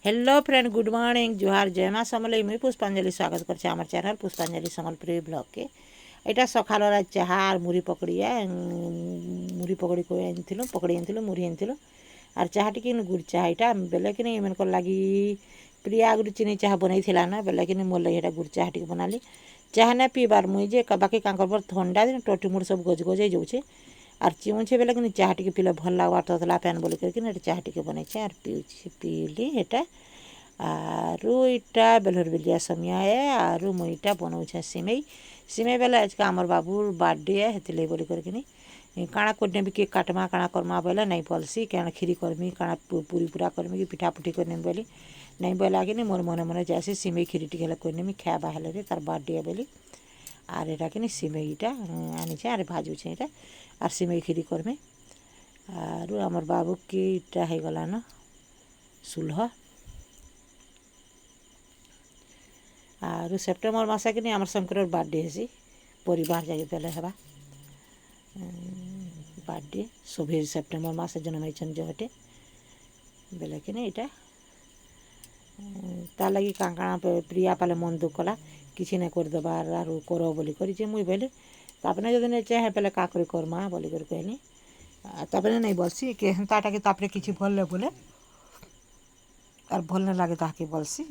Hello friend good morning जुहार जय माँ समलई मुई पुष्पांजलि स्वागत करछे आमार चैनल पुष्पांजलि समलपुरी ब्लॉग के एटा सकालर चाहा और मुढ़ी पकड़ी मुढ़ी पकड़ी को आनिथिलु पकड़ी आनिथिलु मुढ़ी आनिथिलु और चाहा टिके गुड़ चाहा एटा बेले कि एमनकर लगी प्रिया गुड़ चीनी चाहा बनईथिला ना बेले कि मोर लगी एटा गुड़ चाहा टिके बनाली चाहा ना पीबार मुई जे बाकी कांकर ठंडा दिन टटी मुड़ सब गज गज जाऊे और चिमुछे बेले कि चाहा टिके पीले भल लगवा ततला पैन बोल करके चाहा टिके बनईछे और पीली एटा आरु इटा बेलर बेलिया समिया है आरु मुईटा बनाऊे सिमई सिमई बेले आज का आमर बाबूर बर्थडे है हेतिले बोली करके काଣା करने भी केक काटमा काଣା करमा बोले नहीं बोलसी क्या खीरी करमी काଣା पूरी पूरा करमी कि पिठा पुठी करने बोली नहीं बोला कि मोर मने मने जैसे सिमई खीरी टिके करने खावा हेले तार बर्थडे बोली और एटा कि सिमईटा आनीचे और भाजुछे एटा और सिमई खीरी करमे और आमर बाबू की इटा हो गला न सुलह और सेप्टेम्बर मस कि आम शंकर बर्थडे हेसी परिवार जाके बेले हवा बर्थडे 26 सेप्टेम्बर मस जन्म जहटे बेले कि यहाँ तार लगी काँ प्रिया पाले मन दुख कला किसी नहीं करदेबार आर कर बोली कर मुई बोली तापने जदि नहीं चाहे पहले का करमा बोली कर कहनी तापने नहीं बोलसी कि हेन्ताटा कि तापरे किसी भल बोले और भल नहीं लगे ताके बोलसी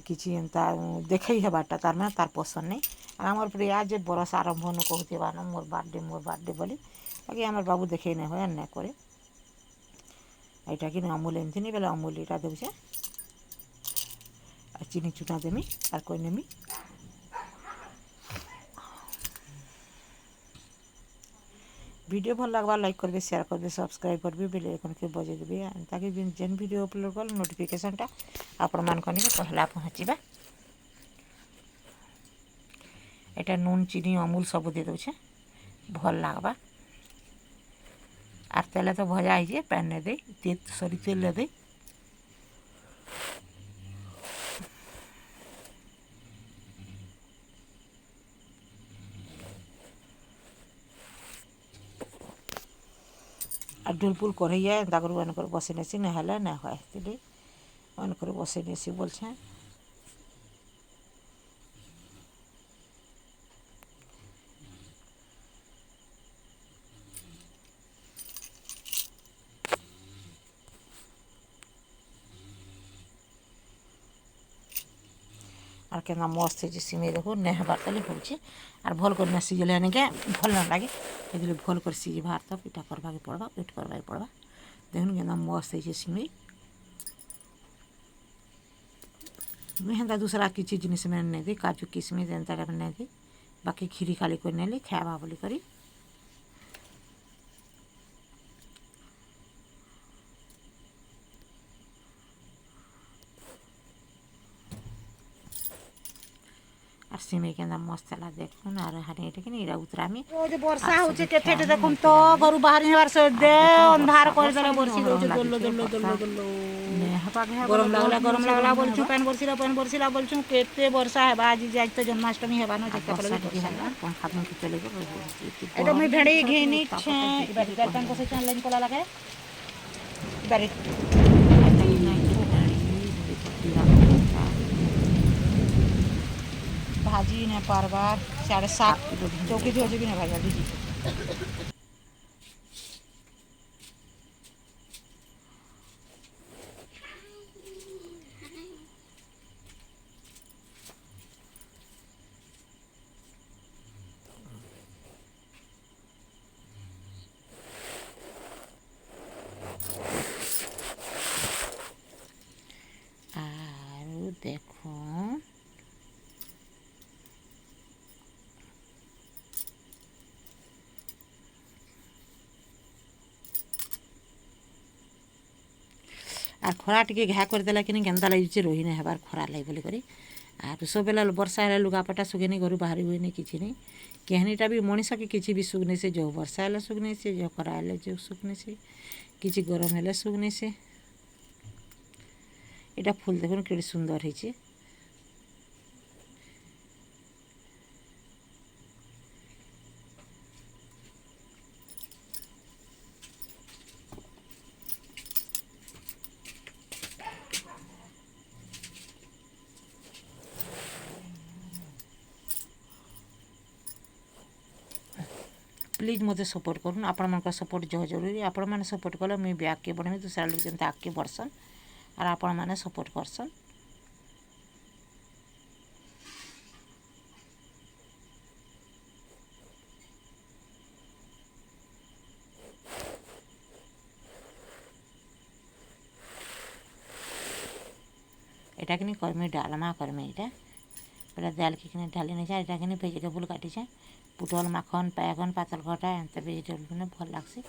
किसी एंता देखई हेबारटा तार मैं तार पसंद नहीं और आमर प्रिया जे बरस आरंभ न कहते बानो मोर बर्थडे बोली बाकी आमर बाबू देखे नहीं हुए नहीं करे यहाँ कि अमूल एमती बेले अमूल यहाँ दूचे और चीनी चुना देमी और कोई नेमी वीडियो भल लगवा लाइक करबे शेयर करबे सब्सक्राइब करबे बेल आइकन के बजे देबे ताकि जेन वीडियो अपलोड कल नोटिफिकेशनटा आपण मान कने पहला पहुँचबा एटा नून चीनी अमूल सब दे दूचे भल लगवा और तेल तो भजा है पैन ने दे सरी तेल दे और डुलपुल करिए एनकर बसई नेसी नहले ना है एनकर बसई नेसी बोलछे और क्या मस्त है सिमई देखो नहीं बार तले और भल कर सीझले के भल ना लगे ये भल कर सीझ बाहर तो पिठा करवा के पड़वा वेट करवा पड़वा देखुन के मस्त है सिमई मैं हेन्ता दूसरा किसी जिनिस में नहीं दी काजू किशमिश एंता नहीं दी बाकी खीरी खाली कर नेली खावा बोली करी और सिमई के मस्त ला देखुन और हानि कि नहीं उतरामी रोज वर्षा होचे केते देखुन तो गरु बाहर हेबार से दे अंधार कर देला बरसी दोचे दल्लो दल्लो दल्लो दल्लो गरम लागला बोलछु पैन बरसीला बोलछु केते वर्षा हेबा आज जाय तो जन्माष्टमी हेबा न जते पले कोन खादन के चले गो एटा मैं भेड़ी घेनी छे इबार पैन को से चन लाइन कोला लगे इबार भाजी ने परबार 7.5 किलो चौकी थी भी ना भाई दीदी देखो और खरा टिके घा करदेला कि केन्ता लगे रही नहीं हबार खरा लगे बोली करी और सब बेला वर्षा है लुगापटा सुखेनी घर बाहरी हुए नहीं किसी नहीं कहनीटा भी मनीष के किसी भी सुख नहीं से जो वर्षा है सुख नहीं से जो खरा है जो सुख नहीं से किसी गरम है सुख नहीं से এটা ফুল দেখুন কি সুন্দর হয়েছে प्लीज मते सपोर्ट करूँ आपण मन सपोर्ट जो जरूरी आपण मैंने सपोर्ट कले मुझे भी आगे बढ़ी दूसरा लोग जमी आगे बढ़सन और आपण मैंने सपोर्ट करसन। एटा कि करमी डालमा करमी यहाँ पहले दाल की ढाली नहीं छे एटा कि भेजिटेबल काटी छे पुटल माखन पैगन पातल घटा एंत भेजिटेबल भल लगसी।